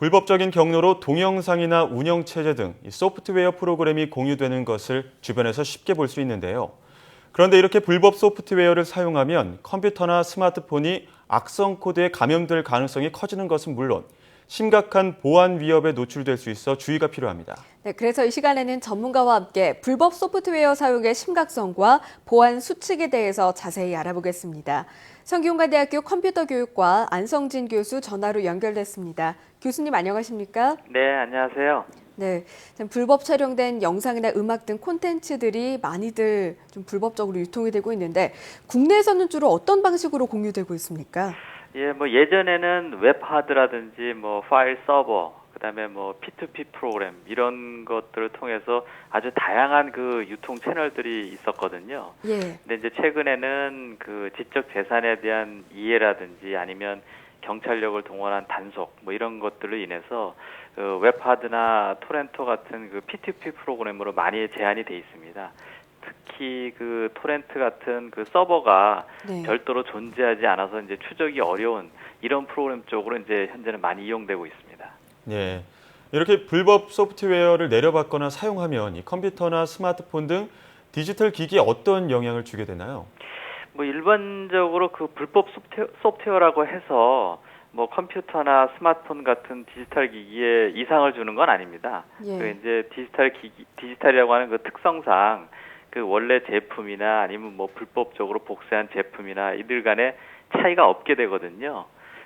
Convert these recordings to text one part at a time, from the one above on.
불법적인 경로로 동영상이나 운영체제 등 소프트웨어 프로그램이 공유되는 것을 주변에서 쉽게 볼 수 있는데요. 그런데 이렇게 불법 소프트웨어를 사용하면 컴퓨터나 스마트폰이 악성 코드에 감염될 가능성이 커지는 것은 물론 심각한 보안 위협에 노출될 수 있어 주의가 필요합니다. 네, 그래서 이 시간에는 전문가와 함께 불법 소프트웨어 사용의 심각성과 보안 수칙에 대해서 자세히 알아보겠습니다. 성균관대학교 컴퓨터교육과 안성진 교수 전화로 연결됐습니다. 교수님 안녕하십니까? 네, 안녕하세요. 네, 불법 촬영된 영상이나 음악 등 콘텐츠들이 많이들 좀 불법적으로 유통이 되고 있는데 국내에서는 주로 어떤 방식으로 공유되고 있습니까? 예, 뭐 예전에는 웹하드라든지 뭐 파일 서버, 그다음에 뭐 P2P 프로그램 이런 것들을 통해서 아주 다양한 그 유통 채널들이 있었거든요. 예. 근데 이제 최근에는 그 지적 재산에 대한 이해라든지 아니면 경찰력을 동원한 단속 뭐 이런 것들로 인해서 그 웹하드나 토렌토 같은 그 P2P 프로그램으로 많이 제한이 돼 있습니다. 특히 그 토렌트 같은 그 서버가 네. 별도로 존재하지 않아서 이제 추적이 어려운 이런 프로그램 쪽으로 이제 현재는 많이 이용되고 있습니다. 네, 이렇게 불법 소프트웨어를 내려받거나 사용하면 이 컴퓨터나 스마트폰 등 디지털 기기에 어떤 영향을 주게 되나요? 뭐 일반적으로 그 불법 소프트웨어라고 해서 뭐 컴퓨터나 스마트폰 같은 디지털 기기에 이상을 주는 건 아닙니다. 예. 그 이제 디지털이라고 하는 그 특성상 그 원래 제품이나 아니면 뭐 불법적으로 복사한 제품이나 이들 간에 차이가 없게 되거든요.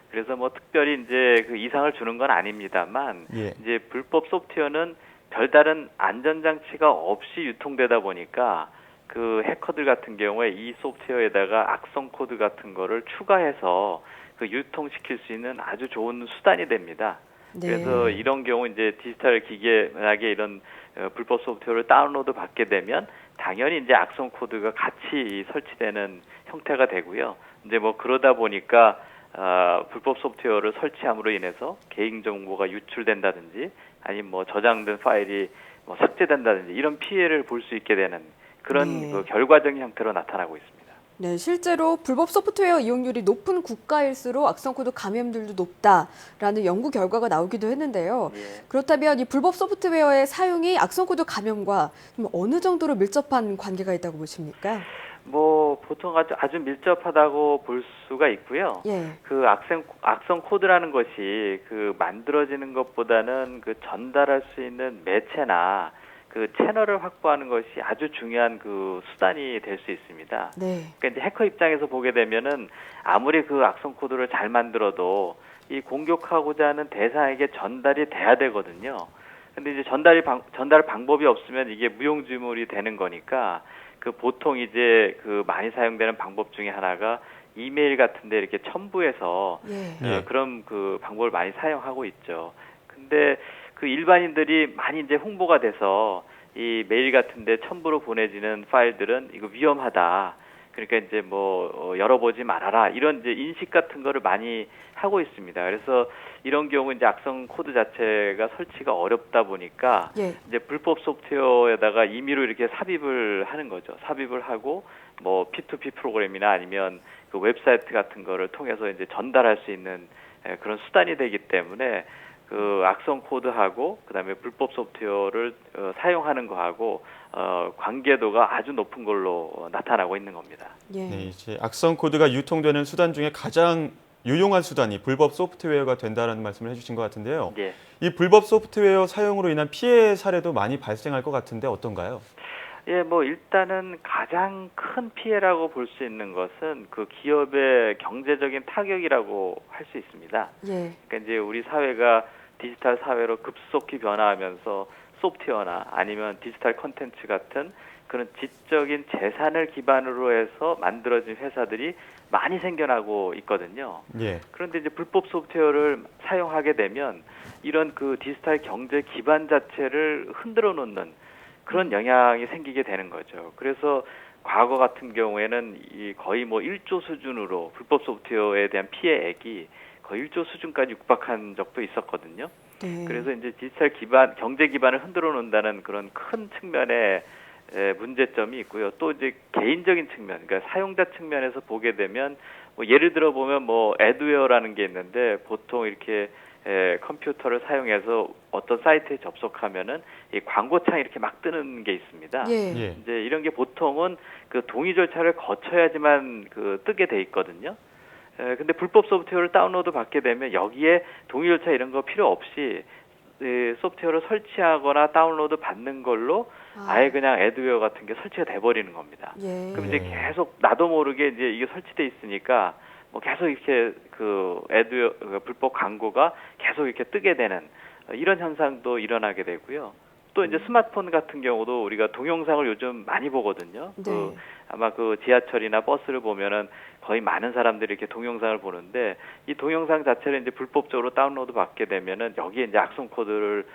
그래서 뭐 특별히 이제 그 이상을 주는 건 아닙니다만 예. 이제 불법 소프트웨어는 별다른 안전장치가 없이 유통되다 보니까 그 해커들 같은 경우에 이 소프트웨어에다가 악성 코드 같은 거를 추가해서 그 유통시킬 수 있는 아주 좋은 수단이 됩니다. 네. 그래서 이런 경우 이제 디지털 기기에 만약에 이런 불법 소프트웨어를 다운로드 받게 되면 당연히 이제 악성 코드가 같이 설치되는 형태가 되고요. 이제 뭐 그러다 보니까 불법 소프트웨어를 설치함으로 인해서 개인 정보가 유출된다든지 아니면 뭐 저장된 파일이 뭐 삭제된다든지 이런 피해를 볼 수 있게 되는 그런 네. 그 결과적인 형태로 나타나고 있습니다. 네, 실제로 불법 소프트웨어 이용률이 높은 국가일수록 악성 코드 감염률도 높다라는 연구 결과가 나오기도 했는데요. 예. 그렇다면 이 불법 소프트웨어의 사용이 악성 코드 감염과 좀 어느 정도로 밀접한 관계가 있다고 보십니까? 뭐 보통 아주 밀접하다고 볼 수가 있고요. 예. 그 악성 코드라는 것이 그 만들어지는 것보다는 그 전달할 수 있는 매체나 그 채널을 확보하는 것이 아주 중요한 그 수단이 될 수 있습니다. 네. 그러니까 이제 해커 입장에서 보게 되면은 아무리 그 악성 코드를 잘 만들어도 이 공격하고자 하는 대상에게 전달이 돼야 되거든요. 근데 이제 전달 방법이 없으면 이게 무용지물이 되는 거니까 그 보통 이제 그 많이 사용되는 방법 중에 하나가 이메일 같은데 이렇게 첨부해서 예. 그런 그 방법을 많이 사용하고 있죠. 근데 그 일반인들이 많이 이제 홍보가 돼서 이 메일 같은데 첨부로 보내지는 파일들은 이거 위험하다. 그러니까 이제 뭐 열어보지 말아라 이런 이제 인식 같은 거를 많이 하고 있습니다. 그래서 이런 경우 이제 악성 코드 자체가 설치가 어렵다 보니까 예. 이제 불법 소프트웨어에다가 임의로 이렇게 삽입을 하는 거죠. 삽입을 하고 뭐 P2P 프로그램이나 아니면 그 웹사이트 같은 거를 통해서 이제 전달할 수 있는 그런 수단이 되기 때문에 그 악성 코드하고 그다음에 불법 소프트웨어를 사용하는 거하고 관계도가 아주 높은 걸로 나타나고 있는 겁니다. 예. 네, 이제 악성 코드가 유통되는 수단 중에 가장 유용한 수단이 불법 소프트웨어가 된다는 말씀을 해주신 것 같은데요. 예. 이 불법 소프트웨어 사용으로 인한 피해 사례도 많이 발생할 것 같은데 어떤가요? 예, 뭐 일단은 가장 큰 피해라고 볼 수 있는 것은 그 기업의 경제적인 타격이라고 할 수 있습니다. 예. 그러니까 이제 우리 사회가 디지털 사회로 급속히 변화하면서 소프트웨어나 아니면 디지털 콘텐츠 같은 그런 지적인 재산을 기반으로 해서 만들어진 회사들이 많이 생겨나고 있거든요. 예. 그런데 이제 불법 소프트웨어를 사용하게 되면 이런 그 디지털 경제 기반 자체를 흔들어 놓는 그런 영향이 생기게 되는 거죠. 그래서 과거 같은 경우에는 이 거의 뭐 1조 수준으로 불법 소프트웨어에 대한 피해액이 거의 1조 수준까지 육박한 적도 있었거든요. 네. 그래서 이제 디지털 경제 기반을 흔들어 놓는다는 그런 큰 측면의 문제점이 있고요. 또 이제 개인적인 측면, 그러니까 사용자 측면에서 보게 되면 뭐 예를 들어 보면 뭐 애드웨어라는 게 있는데 보통 이렇게 컴퓨터를 사용해서 어떤 사이트에 접속하면은 이 광고창이 이렇게 막 뜨는 게 있습니다. 예. 예. 이제 이런 게 보통은 그 동의 절차를 거쳐야지만 그 뜨게 돼 있거든요. 근데 불법 소프트웨어를 다운로드 받게 되면 여기에 동의 절차 이런 거 필요 없이 소프트웨어를 설치하거나 다운로드 받는 걸로 아예 그냥 애드웨어 같은 게 설치가 돼 버리는 겁니다. 예. 그럼 이제 계속 나도 모르게 이제 이게 설치돼 있으니까 뭐 계속 이렇게 그 애드웨어 불법 광고가 계속 이렇게 뜨게 되는 이런 현상도 일어나게 되고요. 또 이제 스마트폰 같은 경우도 우리가 동영상을 요즘 많이 보거든요. 네. 아마 그 지하철이나 버스를 보면은 거의 많은 사람들이 이렇게 동영상을 보는데 이 동영상 자체를 이제 불법적으로 다운로드 받게 되면은 여기에 이제 악성 코드를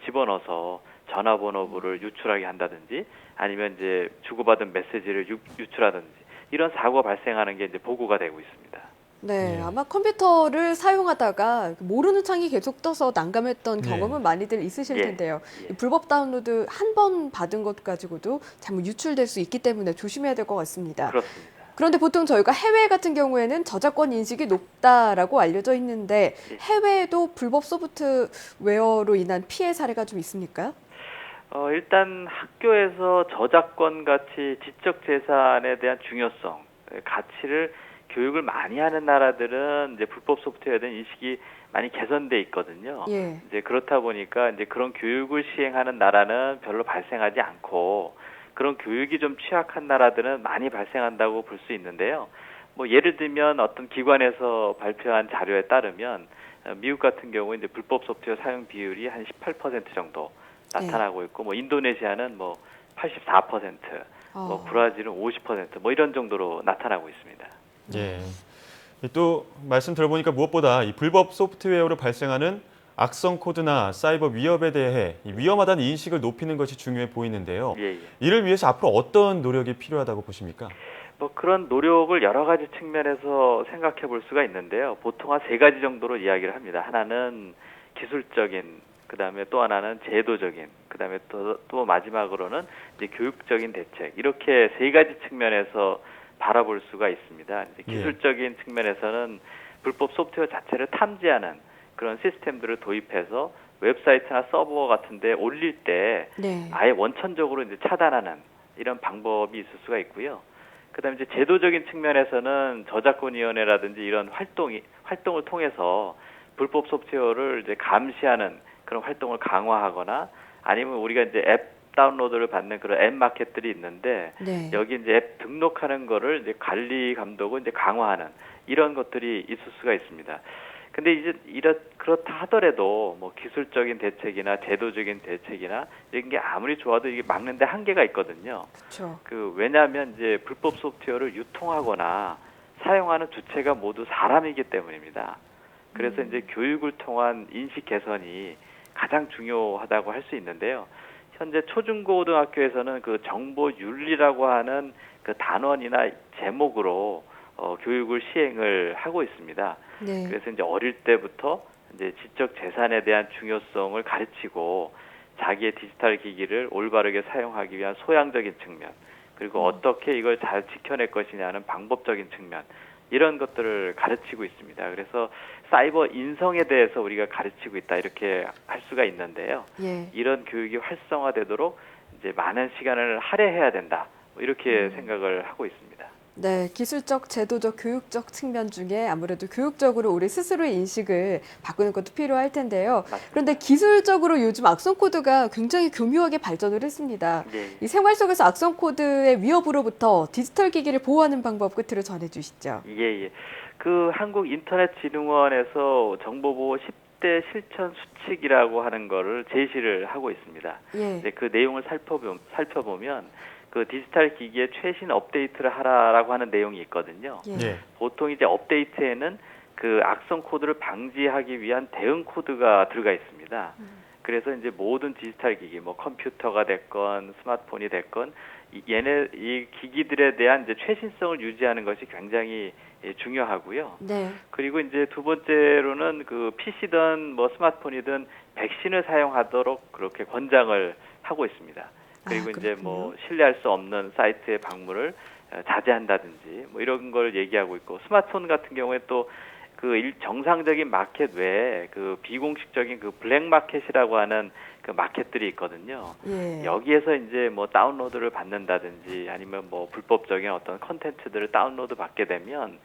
집어넣어서 전화번호부를 유출하게 한다든지 아니면 이제 주고받은 메시지를 유출하든지 이런 사고가 발생하는 게 이제 보고가 되고 있습니다. 네, 예. 아마 컴퓨터를 사용하다가 모르는 창이 계속 떠서 난감했던 예. 경험은 많이들 있으실 예. 텐데요. 예. 이 불법 다운로드 한 번 받은 것 가지고도 잘못 유출될 수 있기 때문에 조심해야 될 것 같습니다. 그렇습니다. 그런데 보통 저희가 해외 같은 경우에는 저작권 인식이 높다라고 알려져 있는데 예. 해외에도 불법 소프트웨어로 인한 피해 사례가 좀 있습니까? 일단 학교에서 저작권 같이 지적 재산에 대한 중요성, 가치를 교육을 많이 하는 나라들은 이제 불법 소프트웨어에 대한 인식이 많이 개선돼 있거든요. 예. 이제 그렇다 보니까 이제 그런 교육을 시행하는 나라는 별로 발생하지 않고 그런 교육이 좀 취약한 나라들은 많이 발생한다고 볼 수 있는데요. 뭐 예를 들면 어떤 기관에서 발표한 자료에 따르면 미국 같은 경우 이제 불법 소프트웨어 사용 비율이 한 18% 정도 나타나고 있고 뭐 인도네시아는 뭐 84%, 뭐 브라질은 50%, 뭐 이런 정도로 나타나고 있습니다. 예. 또 말씀 들어보니까 무엇보다 이 불법 소프트웨어로 발생하는 악성 코드나 사이버 위협에 대해 이 위험하다는 인식을 높이는 것이 중요해 보이는데요. 예, 예. 이를 위해서 앞으로 어떤 노력이 필요하다고 보십니까? 뭐 그런 노력을 여러 가지 측면에서 생각해 볼 수가 있는데요. 보통 한 세 가지 정도로 이야기를 합니다. 하나는 기술적인, 그다음에 또 하나는 제도적인, 그다음에 또 마지막으로는 이제 교육적인 대책. 이렇게 세 가지 측면에서 바라볼 수가 있습니다. 이제 기술적인 측면에서는 불법 소프트웨어 자체를 탐지하는 그런 시스템들을 도입해서 웹사이트나 서버 같은 데 올릴 때 네. 아예 원천적으로 이제 차단하는 이런 방법이 있을 수가 있고요. 그다음에 이제 제도적인 측면에서는 저작권위원회라든지 이런 활동을 통해서 불법 소프트웨어를 이제 감시하는 그런 활동을 강화하거나 아니면 우리가 이제 앱 다운로드를 받는 그런 앱 마켓들이 있는데 네. 여기 이제 앱 등록하는 거를 이제 관리 감독을 이제 강화하는 이런 것들이 있을 수가 있습니다. 근데 이제 그렇다 하더라도 뭐 기술적인 대책이나 제도적인 대책이나 이런 게 아무리 좋아도 이게 막는데 한계가 있거든요. 그렇죠. 왜냐하면 이제 불법 소프트웨어를 유통하거나 사용하는 주체가 모두 사람이기 때문입니다. 그래서 이제 교육을 통한 인식 개선이 가장 중요하다고 할 수 있는데요. 현재 초중고등학교에서는 그 정보윤리라고 하는 그 단원이나 제목으로 교육을 시행을 하고 있습니다. 네. 그래서 이제 어릴 때부터 이제 지적 재산에 대한 중요성을 가르치고 자기의 디지털 기기를 올바르게 사용하기 위한 소양적인 측면, 그리고 어떻게 이걸 잘 지켜낼 것이냐는 방법적인 측면, 이런 것들을 가르치고 있습니다. 그래서 사이버 인성에 대해서 우리가 가르치고 있다 이렇게 할 수가 있는데요. 예. 이런 교육이 활성화되도록 이제 많은 시간을 할애해야 된다. 뭐 이렇게 생각을 하고 있습니다. 네, 기술적, 제도적, 교육적 측면 중에 아무래도 교육적으로 우리 스스로의 인식을 바꾸는 것도 필요할 텐데요. 맞습니다. 그런데 기술적으로 요즘 악성 코드가 굉장히 교묘하게 발전을 했습니다. 예. 이 생활 속에서 악성 코드의 위협으로부터 디지털 기기를 보호하는 방법 끝으로 전해주시죠. 예. 그 한국인터넷진흥원에서 정보보호 10대 실천 수칙이라고 하는 거를 제시를 하고 있습니다. 예. 이제 그 내용을 살펴보면 그 디지털 기기에 최신 업데이트를 하라라고 하는 내용이 있거든요. 예. 보통 이제 업데이트에는 그 악성 코드를 방지하기 위한 대응 코드가 들어가 있습니다. 그래서 이제 모든 디지털 기기, 뭐 컴퓨터가 됐건 스마트폰이 됐건 이 기기들에 대한 이제 최신성을 유지하는 것이 굉장히 중요하고요. 네. 그리고 이제 두 번째로는 그 PC든 뭐 스마트폰이든 백신을 사용하도록 그렇게 권장을 하고 있습니다. 그리고 이제 뭐 신뢰할 수 없는 사이트의 방문을 자제한다든지 뭐 이런 걸 얘기하고 있고, 스마트폰 같은 경우에 또 정상적인 마켓 외에 그 비공식적인 그 블랙 마켓이라고 하는 그 마켓들이 있거든요. 예. 여기에서 이제 뭐 다운로드를 받는다든지 아니면 뭐 불법적인 어떤 컨텐츠들을 다운로드 받게 되면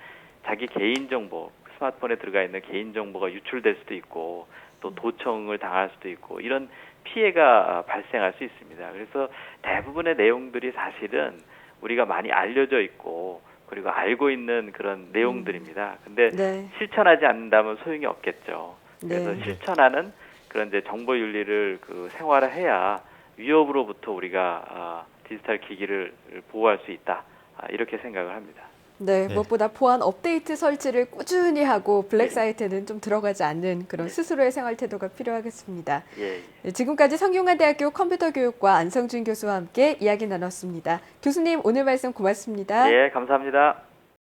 자기 개인 정보, 스마트폰에 들어가 있는 개인 정보가 유출될 수도 있고 또 도청을 당할 수도 있고 이런 피해가 발생할 수 있습니다. 그래서 대부분의 내용들이 사실은 우리가 많이 알려져 있고 그리고 알고 있는 그런 내용들입니다. 근데 네. 실천하지 않는다면 소용이 없겠죠. 그래서 네. 실천하는 그런 이제 정보 윤리를 그 생활화해야 위협으로부터 우리가 디지털 기기를 보호할 수 있다. 이렇게 생각을 합니다. 네, 네. 무엇보다 보안 업데이트 설치를 꾸준히 하고 블랙 사이트는 좀 들어가지 않는 그런 스스로의 생활 태도가 필요하겠습니다. 예. 네, 지금까지 성균관대학교 컴퓨터교육과 안성준 교수와 함께 이야기 나눴습니다. 교수님, 오늘 말씀 고맙습니다. 예, 감사합니다.